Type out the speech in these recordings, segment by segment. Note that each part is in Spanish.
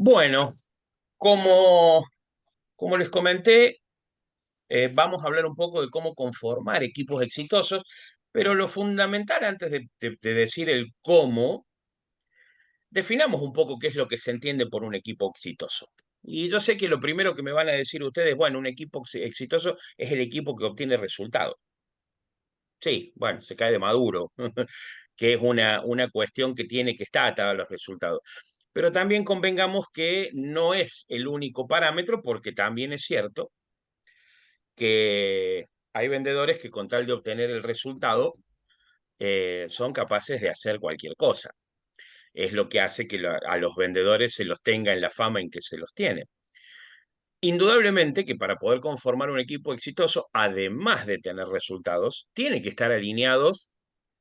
Bueno, como, como les comenté, vamos a hablar un poco de cómo conformar equipos exitosos, pero lo fundamental antes de decir el cómo, definamos un poco qué es lo que se entiende por un equipo exitoso. Y yo sé que lo primero que me van a decir ustedes, bueno, un equipo exitoso es el equipo que obtiene resultados. Sí, bueno, se cae de maduro, que es una cuestión que tiene que estar atada a los resultados. Pero también convengamos que no es el único parámetro, porque también es cierto que hay vendedores que con tal de obtener el resultado son capaces de hacer cualquier cosa. Es lo que hace que a los vendedores se los tenga en la fama en que se los tiene. Indudablemente que para poder conformar un equipo exitoso, además de tener resultados, tiene que estar alineados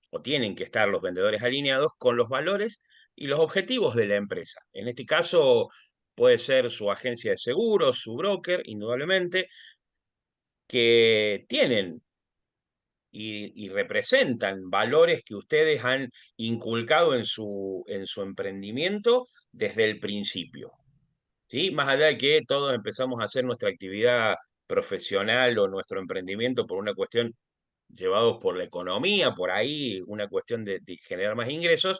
o tienen que estar los vendedores alineados con los valores y los objetivos de la empresa. En este caso puede ser su agencia de seguros, su broker, indudablemente, que tienen y representan valores que ustedes han inculcado en su emprendimiento desde el principio. ¿Sí? Más allá de que todos empezamos a hacer nuestra actividad profesional o nuestro emprendimiento por una cuestión llevados por la economía, por ahí una cuestión de generar más ingresos,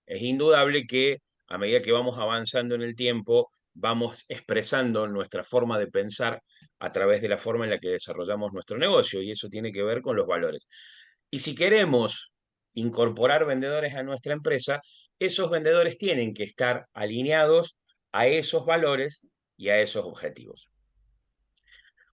es indudable que a medida que vamos avanzando en el tiempo, vamos expresando nuestra forma de pensar a través de la forma en la que desarrollamos nuestro negocio, y eso tiene que ver con los valores. Y si queremos incorporar vendedores a nuestra empresa, esos vendedores tienen que estar alineados a esos valores y a esos objetivos.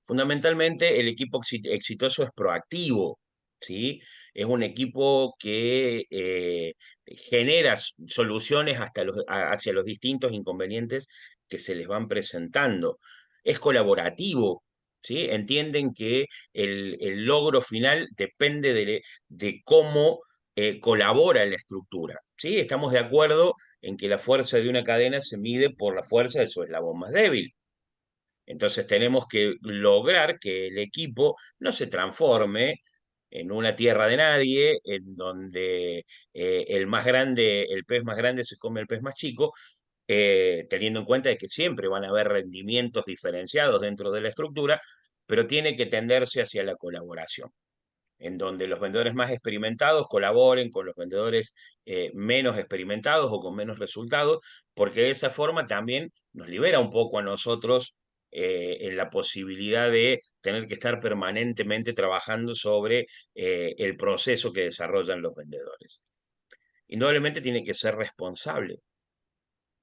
Fundamentalmente, el equipo exitoso es proactivo, ¿sí? Es un equipo que genera soluciones hacia los distintos inconvenientes que se les van presentando. Es colaborativo, ¿sí? Entienden que el logro final depende de cómo colabora la estructura, ¿sí? Estamos de acuerdo en que la fuerza de una cadena se mide por la fuerza de su eslabón más débil. Entonces tenemos que lograr que el equipo no se transforme en una tierra de nadie, en donde el más grande, el pez más grande se come el pez más chico, teniendo en cuenta de que siempre van a haber rendimientos diferenciados dentro de la estructura, pero tiene que tenderse hacia la colaboración, en donde los vendedores más experimentados colaboren con los vendedores menos experimentados o con menos resultados, porque de esa forma también nos libera un poco a nosotros en la posibilidad de tener que estar permanentemente trabajando sobre el proceso que desarrollan los vendedores. Indudablemente tiene que ser responsable.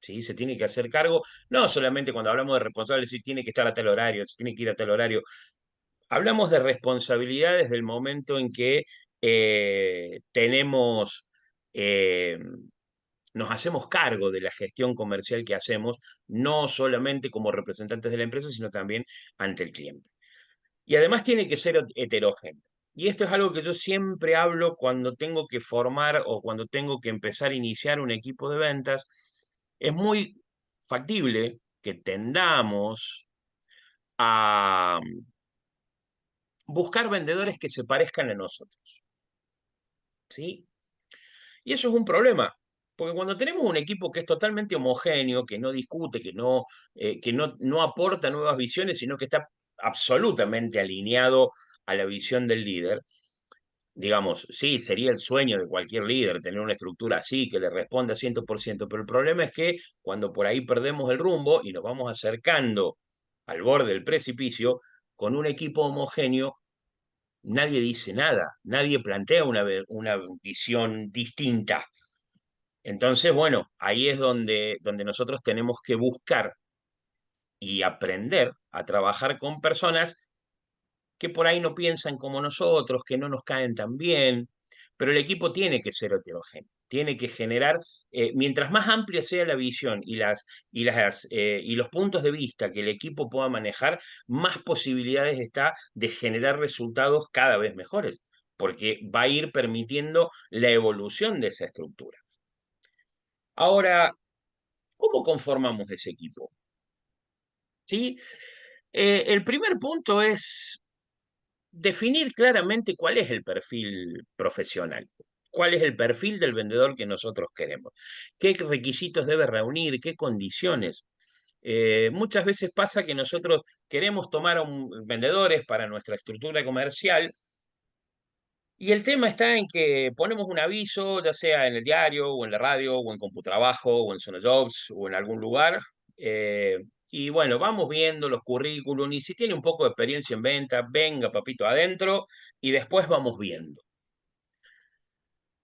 ¿Sí? Se tiene que hacer cargo, no solamente cuando hablamos de responsable, si tiene que estar a tal horario, si tiene que ir a tal horario. Hablamos de responsabilidad desde el momento en que tenemos, eh, nos hacemos cargo de la gestión comercial que hacemos, no solamente como representantes de la empresa, sino también ante el cliente. Y además tiene que ser heterogéneo. Y esto es algo que yo siempre hablo cuando tengo que formar o cuando tengo que empezar a iniciar un equipo de ventas. Es muy factible que tendamos a buscar vendedores que se parezcan a nosotros, ¿sí? Y eso es un problema, porque cuando tenemos un equipo que es totalmente homogéneo, que no discute, no aporta nuevas visiones, sino que está absolutamente alineado a la visión del líder, digamos, sí, sería el sueño de cualquier líder tener una estructura así, que le responda 100%, pero el problema es que cuando por ahí perdemos el rumbo y nos vamos acercando al borde del precipicio, con un equipo homogéneo nadie dice nada, nadie plantea una visión distinta. Entonces, bueno, ahí es donde nosotros tenemos que buscar y aprender a trabajar con personas que por ahí no piensan como nosotros, que no nos caen tan bien, pero el equipo tiene que ser heterogéneo, tiene que generar, mientras más amplia sea la visión y los puntos de vista que el equipo pueda manejar, más posibilidades está de generar resultados cada vez mejores, porque va a ir permitiendo la evolución de esa estructura. Ahora, ¿cómo conformamos ese equipo? ¿Sí? El primer punto es definir claramente cuál es el perfil profesional. cuál es el perfil del vendedor que nosotros queremos, qué requisitos debe reunir, qué condiciones. Muchas veces pasa que nosotros queremos tomar a vendedores para nuestra estructura comercial y el tema está en que ponemos un aviso, ya sea en el diario, o en la radio, o en Computrabajo, o en Zona Jobs, o en algún lugar. Y bueno, vamos viendo los currículum y si tiene un poco de experiencia en venta, venga papito adentro y después vamos viendo.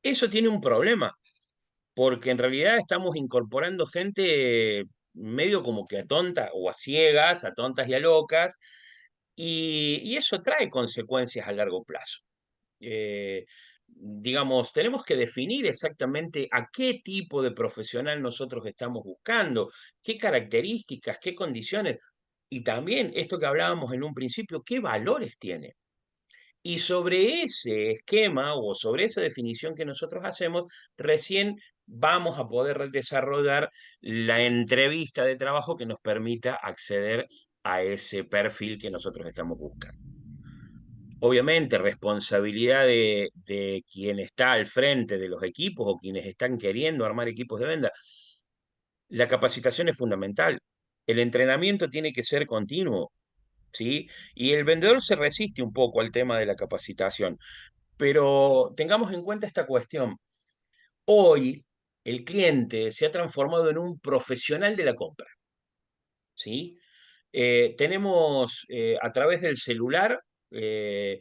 Eso tiene un problema, porque en realidad estamos incorporando gente medio como que a tontas o a ciegas, a tontas y a locas, y eso trae consecuencias a largo plazo. Digamos, tenemos que definir exactamente a qué tipo de profesional nosotros estamos buscando, qué características, qué condiciones, y también esto que hablábamos en un principio, qué valores tiene. Y sobre ese esquema o sobre esa definición que nosotros hacemos, recién vamos a poder desarrollar la entrevista de trabajo que nos permita acceder a ese perfil que nosotros estamos buscando. Obviamente, responsabilidad de quien está al frente de los equipos o quienes están queriendo armar equipos de venta. La capacitación es fundamental. El entrenamiento tiene que ser continuo, ¿sí? Y el vendedor se resiste un poco al tema de la capacitación. Pero tengamos en cuenta esta cuestión. Hoy el cliente se ha transformado en un profesional de la compra, ¿sí? Tenemos a través del celular, el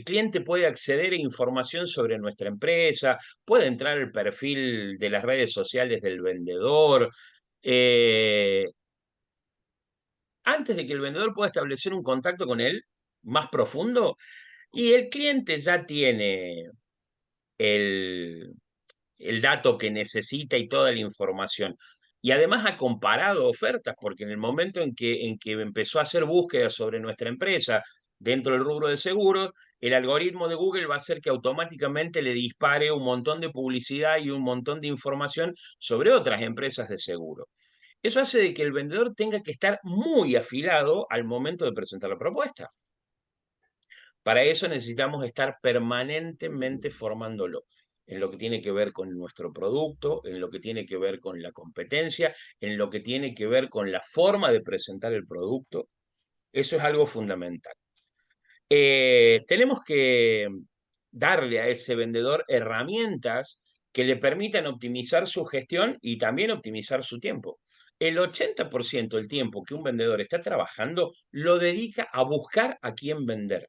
cliente puede acceder a información sobre nuestra empresa, puede entrar al perfil de las redes sociales del vendedor. eh, Antes de que el vendedor pueda establecer un contacto con él más profundo, y el cliente ya tiene el, el dato que necesita y toda la información. Y además ha comparado ofertas, porque en el momento en que empezó a hacer búsquedas sobre nuestra empresa dentro del rubro de seguros, el algoritmo de Google va a hacer que automáticamente le dispare un montón de publicidad y un montón de información sobre otras empresas de seguro. Eso hace de que el vendedor tenga que estar muy afilado al momento de presentar la propuesta. Para eso necesitamos estar permanentemente formándolo en lo que tiene que ver con nuestro producto, en lo que tiene que ver con la competencia, en lo que tiene que ver con la forma de presentar el producto. Eso es algo fundamental. Tenemos que darle a ese vendedor herramientas que le permitan optimizar su gestión y también optimizar su tiempo. El 80% del tiempo que un vendedor está trabajando lo dedica a buscar a quién vender.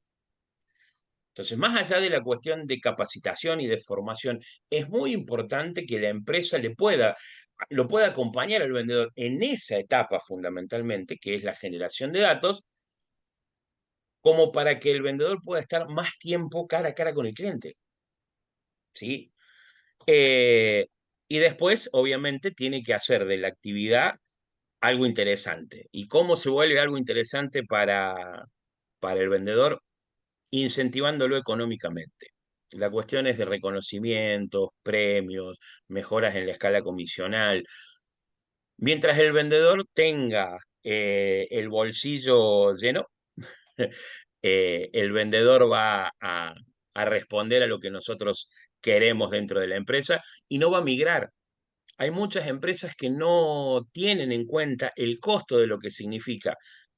Entonces, más allá de la cuestión de capacitación y de formación, es muy importante que la empresa lo pueda acompañar al vendedor en esa etapa fundamentalmente, que es la generación de datos, como para que el vendedor pueda estar más tiempo cara a cara con el cliente, ¿sí? Eh, y después, obviamente, tiene que hacer de la actividad algo interesante. ¿Y cómo se vuelve algo interesante para el vendedor? Incentivándolo económicamente. La cuestión es de reconocimientos, premios, mejoras en la escala comisional. Mientras el vendedor tenga el bolsillo lleno, el vendedor va a responder a lo que nosotros queremos dentro de la empresa y no va a migrar. Hay muchas empresas que no tienen en cuenta el costo de lo que significa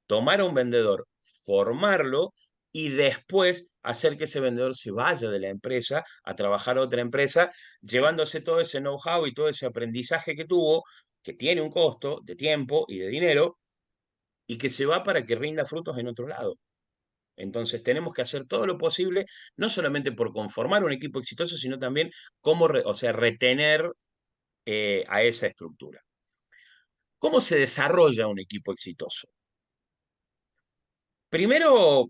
tomar a un vendedor, formarlo y después hacer que ese vendedor se vaya de la empresa a trabajar a otra empresa, llevándose todo ese know-how y todo ese aprendizaje que tuvo, que tiene un costo de tiempo y de dinero, y que se va para que rinda frutos en otro lado. Entonces tenemos que hacer todo lo posible, no solamente por conformar un equipo exitoso, sino también cómo, o sea, retener a esa estructura. ¿Cómo se desarrolla un equipo exitoso? Primero,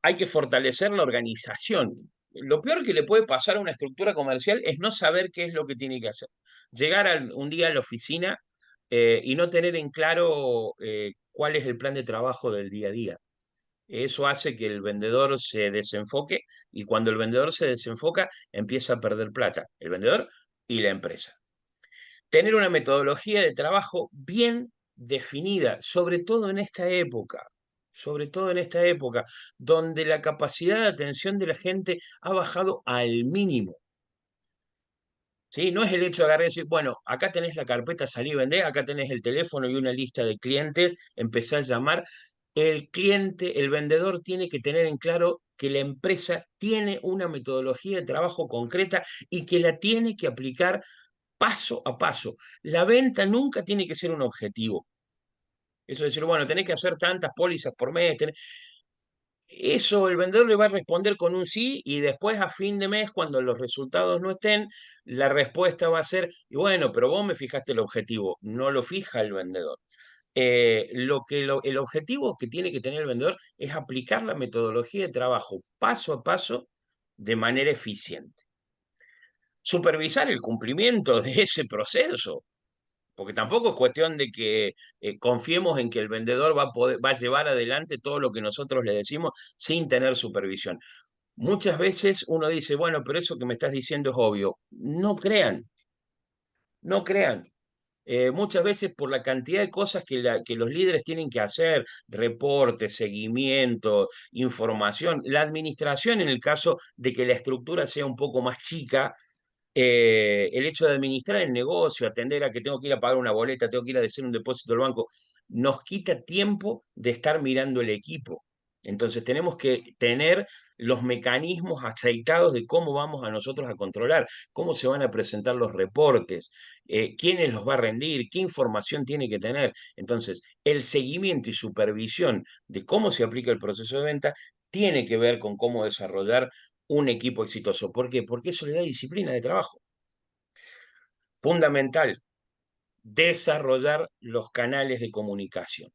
hay que fortalecer la organización. Lo peor que le puede pasar a una estructura comercial es no saber qué es lo que tiene que hacer. Llegar un día a la oficina y no tener en claro cuál es el plan de trabajo del día a día. Eso hace que el vendedor se desenfoque y cuando el vendedor se desenfoca empieza a perder plata, el vendedor y la empresa. Tener una metodología de trabajo bien definida, sobre todo en esta época, donde la capacidad de atención de la gente ha bajado al mínimo. ¿sí? No es el hecho de agarrar y decir, bueno, acá tenés la carpeta, salí a vender, acá tenés el teléfono y una lista de clientes, empezá a llamar. El cliente, el vendedor tiene que tener en claro que la empresa tiene una metodología de trabajo concreta y que la tiene que aplicar paso a paso. La venta nunca tiene que ser un objetivo. Eso es decir, bueno, tenés que hacer tantas pólizas por mes. Eso el vendedor le va a responder con un sí y después a fin de mes, cuando los resultados no estén, la respuesta va a ser, y bueno, pero vos me fijaste el objetivo, no lo fija el vendedor. El objetivo que tiene que tener el vendedor es aplicar la metodología de trabajo paso a paso de manera eficiente. Supervisar el cumplimiento de ese proceso, porque tampoco es cuestión de que confiemos en que el vendedor va a llevar adelante todo lo que nosotros le decimos sin tener supervisión. Muchas veces uno dice, bueno, pero eso que me estás diciendo es obvio. No crean, no crean. Muchas veces por la cantidad de cosas que los líderes tienen que hacer, reportes, seguimiento, información, la administración en el caso de que la estructura sea un poco más chica, el hecho de administrar el negocio, atender a que tengo que ir a pagar una boleta, tengo que ir a hacer un depósito al banco, nos quita tiempo de estar mirando el equipo. Entonces tenemos que tener los mecanismos aceitados de cómo vamos a nosotros a controlar, cómo se van a presentar los reportes, quiénes los va a rendir, qué información tiene que tener. Entonces, el seguimiento y supervisión de cómo se aplica el proceso de venta tiene que ver con cómo desarrollar un equipo exitoso. ¿Por qué? Porque eso le da disciplina de trabajo. Fundamental, desarrollar los canales de comunicación.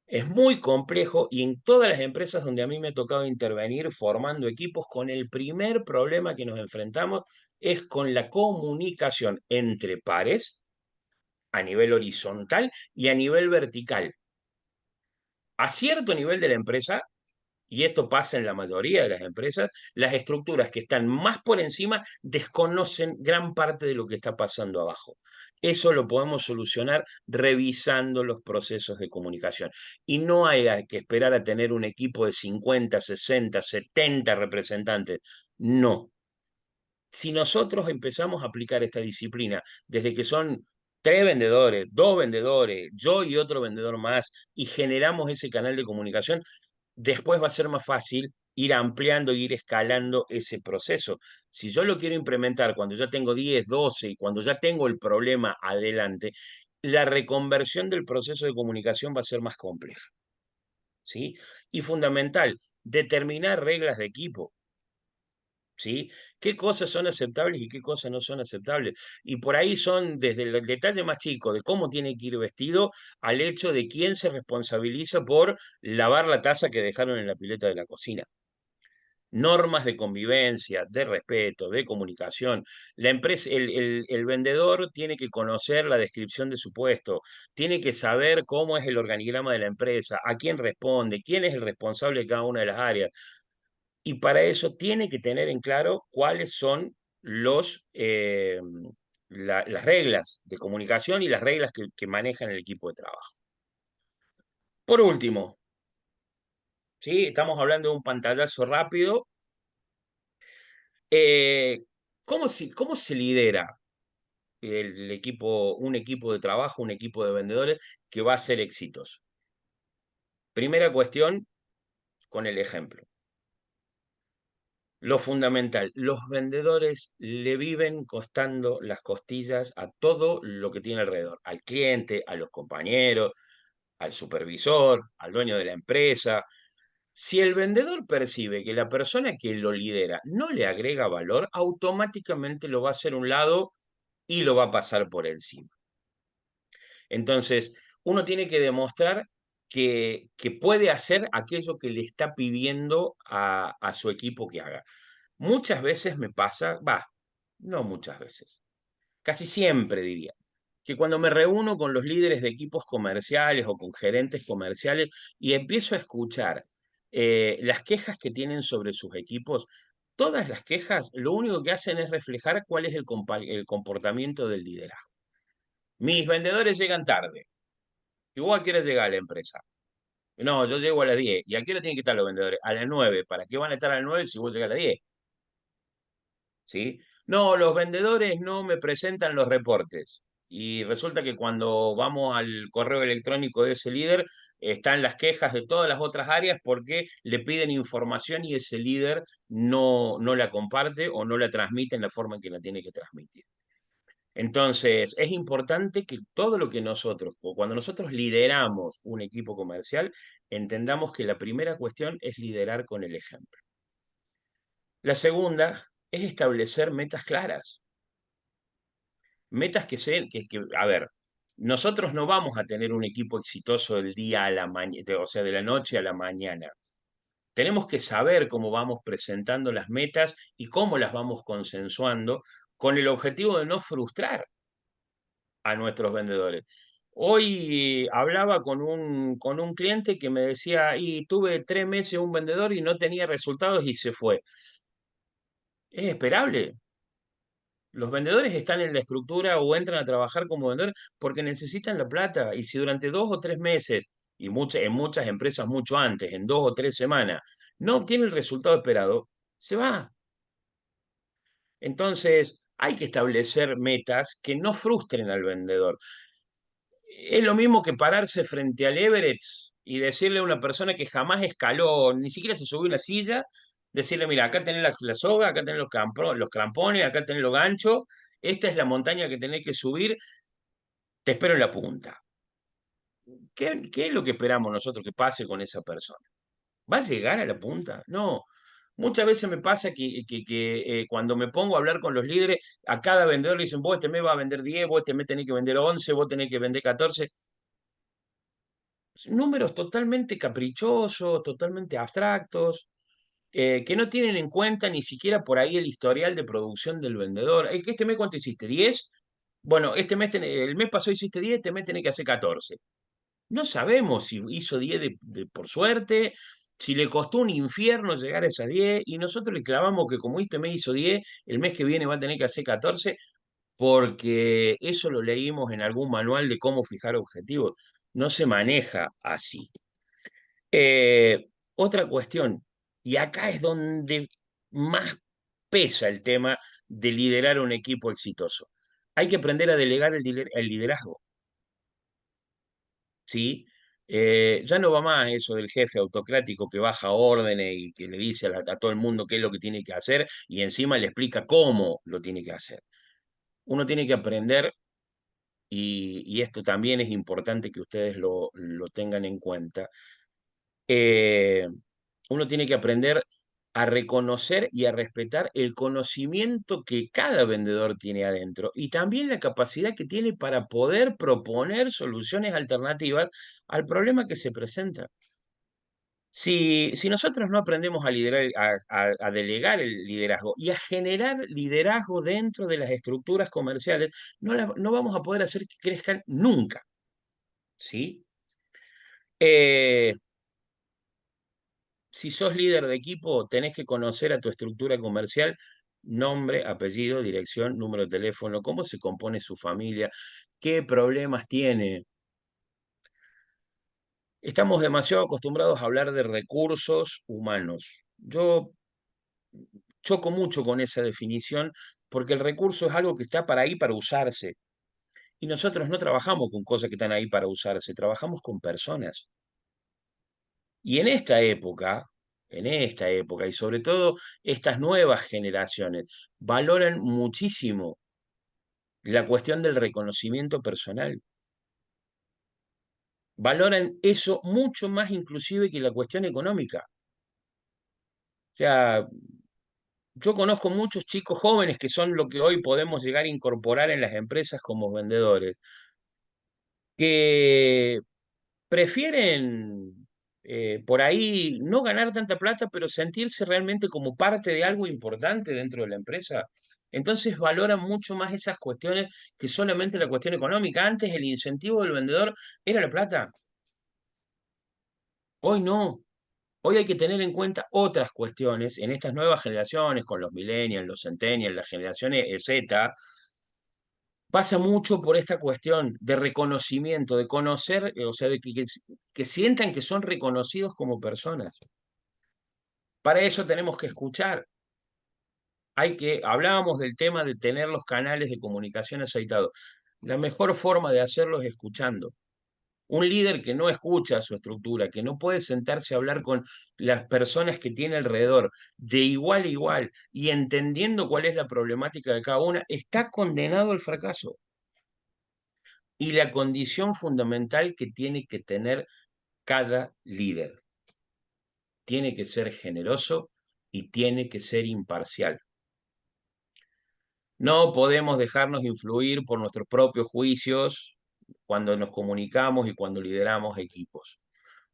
Es muy complejo y en todas las empresas donde a mí me ha tocado intervenir formando equipos, con el primer problema que nos enfrentamos es con la comunicación entre pares a nivel horizontal y a nivel vertical. A cierto nivel de la empresa, y esto pasa en la mayoría de las empresas, las estructuras que están más por encima desconocen gran parte de lo que está pasando abajo. Eso lo podemos solucionar revisando los procesos de comunicación. Y no hay que esperar a tener un equipo de 50, 60, 70 representantes. No. Si nosotros empezamos a aplicar esta disciplina desde que son tres vendedores, dos vendedores, yo y otro vendedor más, y generamos ese canal de comunicación, después va a ser más fácil ir ampliando, ir escalando ese proceso. Si yo lo quiero implementar cuando ya tengo 10, 12 y cuando ya tengo el problema adelante, la reconversión del proceso de comunicación va a ser más compleja, ¿sí? Y fundamental, determinar reglas de equipo. ¿Sí? ¿Qué cosas son aceptables y qué cosas no son aceptables? Y por ahí son desde el detalle más chico de cómo tiene que ir vestido al hecho de quién se responsabiliza por lavar la taza que dejaron en la pileta de la cocina. Normas de convivencia, de respeto, de comunicación. La empresa, el vendedor tiene que conocer la descripción de su puesto, tiene que saber cómo es el organigrama de la empresa, a quién responde, quién es el responsable de cada una de las áreas. Y para eso tiene que tener en claro cuáles son las reglas de comunicación y las reglas que manejan el equipo de trabajo. Por último, ¿sí? Estamos hablando de un pantallazo rápido. Eh, cómo se lidera un equipo de trabajo, un equipo de vendedores que va a ser exitoso? Primera cuestión, con el ejemplo. Lo fundamental, los vendedores le viven costando las costillas a todo lo que tiene alrededor, al cliente, a los compañeros, al supervisor, al dueño de la empresa. Si el vendedor percibe que la persona que lo lidera no le agrega valor, automáticamente lo va a hacer a un lado y lo va a pasar por encima. Entonces, uno tiene que demostrar que puede hacer aquello que le está pidiendo a su equipo que haga. Muchas veces me pasa, no muchas veces, casi siempre diría, que cuando me reúno con los líderes de equipos comerciales o con gerentes comerciales y empiezo a escuchar las quejas que tienen sobre sus equipos, todas las quejas lo único que hacen es reflejar cuál es el comportamiento del liderazgo. Mis vendedores llegan tarde. ¿Y vos a qué hora llegás a la empresa? No, yo llego a las 10. ¿Y a qué hora tienen que estar los vendedores? A las 9. ¿Para qué van a estar a las 9 si vos llegás a las 10? ¿Sí? No, los vendedores no me presentan los reportes. Y resulta que cuando vamos al correo electrónico de ese líder, están las quejas de todas las otras áreas porque le piden información y ese líder no la comparte o no la transmite en la forma en que la tiene que transmitir. Entonces, es importante que todo lo que nosotros, o cuando nosotros lideramos un equipo comercial, entendamos que la primera cuestión es liderar con el ejemplo. La segunda es establecer metas claras. Metas a ver, nosotros no vamos a tener un equipo exitoso del día a la mañana, o sea, de la noche a la mañana. Tenemos que saber cómo vamos presentando las metas y cómo las vamos consensuando con el objetivo de no frustrar a nuestros vendedores. Hoy hablaba con un cliente que me decía, y tuve 3 meses un vendedor y no tenía resultados y se fue. Es esperable. Los vendedores están en la estructura o entran a trabajar como vendedores porque necesitan la plata. Y si durante 2 o 3 meses, y en muchas empresas mucho antes, en 2 o 3 semanas, no obtiene el resultado esperado, se va. Entonces, hay que establecer metas que no frustren al vendedor. Es lo mismo que pararse frente al Everest y decirle a una persona que jamás escaló, ni siquiera se subió a una silla, decirle, mira, acá tenés la soga, acá tenés los crampones, acá tenés los ganchos, esta es la montaña que tenés que subir, te espero en la punta. ¿Qué es lo que esperamos nosotros que pase con esa persona? ¿Va a llegar a la punta? No. Muchas veces me pasa que cuando me pongo a hablar con los líderes, a cada vendedor le dicen, vos este mes va a vender 10, vos este mes tenés que vender 11, vos tenés que vender 14. Números totalmente caprichosos, totalmente abstractos, que no tienen en cuenta ni siquiera por ahí el historial de producción del vendedor. ¿Este mes cuánto hiciste? ¿10? Bueno, el mes pasado hiciste 10, este mes tenés que hacer 14. No sabemos si hizo 10 por suerte, si le costó un infierno llegar a esas 10, y nosotros le clavamos que como este mes hizo 10, el mes que viene va a tener que hacer 14, porque eso lo leímos en algún manual de cómo fijar objetivos. No se maneja así. Otra cuestión, y acá es donde más pesa el tema de liderar un equipo exitoso. Hay que aprender a delegar el liderazgo, ¿sí? Ya no va más eso del jefe autocrático que baja órdenes y que le dice a todo el mundo qué es lo que tiene que hacer y encima le explica cómo lo tiene que hacer. Uno tiene que aprender, y esto también es importante que ustedes lo tengan en cuenta. eh, Uno tiene que aprender a reconocer y a respetar el conocimiento que cada vendedor tiene adentro y también la capacidad que tiene para poder proponer soluciones alternativas al problema que se presenta. Si nosotros no aprendemos a liderar, a delegar el liderazgo y a generar liderazgo dentro de las estructuras comerciales, no vamos a poder hacer que crezcan nunca, ¿sí? Eh, Si sos líder de equipo, tenés que conocer a tu estructura comercial, nombre, apellido, dirección, número de teléfono, cómo se compone su familia, qué problemas tiene. Estamos demasiado acostumbrados a hablar de recursos humanos. Yo choco mucho con esa definición porque el recurso es algo que está para ahí para usarse. Y nosotros no trabajamos con cosas que están ahí para usarse, trabajamos con personas. Y en esta época, y sobre todo estas nuevas generaciones, valoran muchísimo la cuestión del reconocimiento personal. Valoran eso mucho más inclusive que la cuestión económica. O sea, yo conozco muchos chicos jóvenes que son lo que hoy podemos llegar a incorporar en las empresas como vendedores, que prefieren por ahí no ganar tanta plata, pero sentirse realmente como parte de algo importante dentro de la empresa. Entonces valoran mucho más esas cuestiones que solamente la cuestión económica. Antes el incentivo del vendedor era la plata. Hoy no. Hoy hay que tener en cuenta otras cuestiones en estas nuevas generaciones, con los millennials, los centennials, las generaciones Z. Pasa mucho por esta cuestión de reconocimiento, de conocer, o sea, que sientan que son reconocidos como personas. Para eso tenemos que escuchar. Hablábamos del tema de tener los canales de comunicación aceitados. La mejor forma de hacerlo es escuchando. Un líder que no escucha su estructura, que no puede sentarse a hablar con las personas que tiene alrededor de igual a igual y entendiendo cuál es la problemática de cada una, está condenado al fracaso. Y la condición fundamental que tiene que tener cada líder, tiene que ser generoso y tiene que ser imparcial. No podemos dejarnos influir por nuestros propios juicios cuando nos comunicamos y cuando lideramos equipos.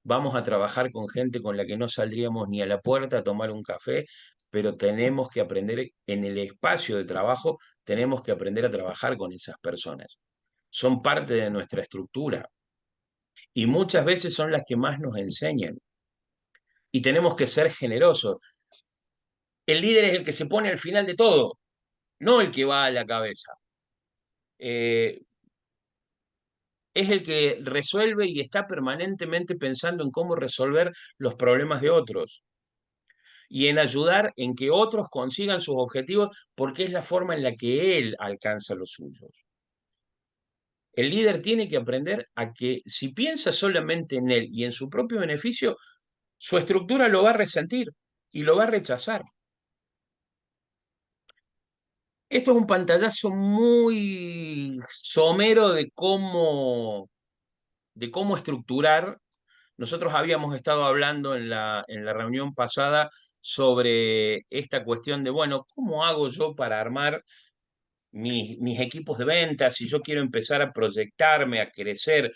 Vamos a trabajar con gente con la que no saldríamos ni a la puerta a tomar un café, pero tenemos que aprender en el espacio de trabajo, tenemos que aprender a trabajar con esas personas. Son parte de nuestra estructura y muchas veces son las que más nos enseñan. Y tenemos que ser generosos. El líder es el que se pone al final de todo, no el que va a la cabeza. Eh, es el que resuelve y está permanentemente pensando en cómo resolver los problemas de otros y en ayudar en que otros consigan sus objetivos porque es la forma en la que él alcanza los suyos. El líder tiene que aprender a que si piensa solamente en él y en su propio beneficio, su estructura lo va a resentir y lo va a rechazar. Esto es un pantallazo muy somero de cómo estructurar. Nosotros habíamos estado hablando en la reunión pasada sobre esta cuestión de, bueno, ¿cómo hago yo para armar mis equipos de ventas si yo quiero empezar a proyectarme, a crecer?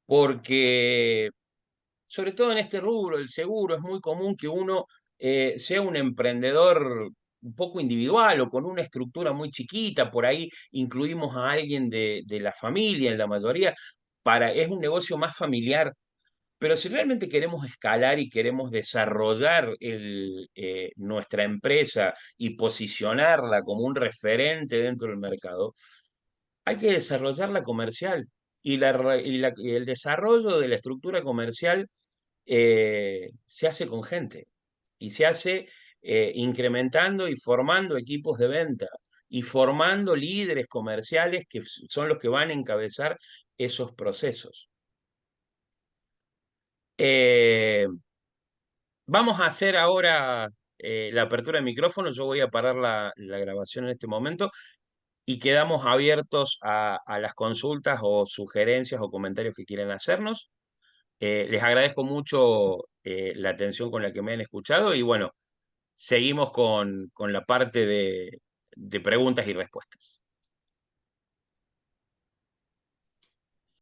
Porque, sobre todo en este rubro, el seguro, es muy común que uno sea un emprendedor un poco individual o con una estructura muy chiquita, por ahí incluimos a alguien de la familia en la mayoría, es un negocio más familiar, pero si realmente queremos escalar y queremos desarrollar nuestra empresa y posicionarla como un referente dentro del mercado, hay que desarrollarla comercial. Y el desarrollo de la estructura comercial se hace con gente y se hace incrementando y formando equipos de venta y formando líderes comerciales que son los que van a encabezar esos procesos. Eh, Vamos a hacer ahora la apertura de micrófono. Yo voy a parar la grabación en este momento y quedamos abiertos a las consultas o sugerencias o comentarios que quieran hacernos. Les agradezco mucho la atención con la que me han escuchado y bueno, seguimos con la parte de preguntas y respuestas.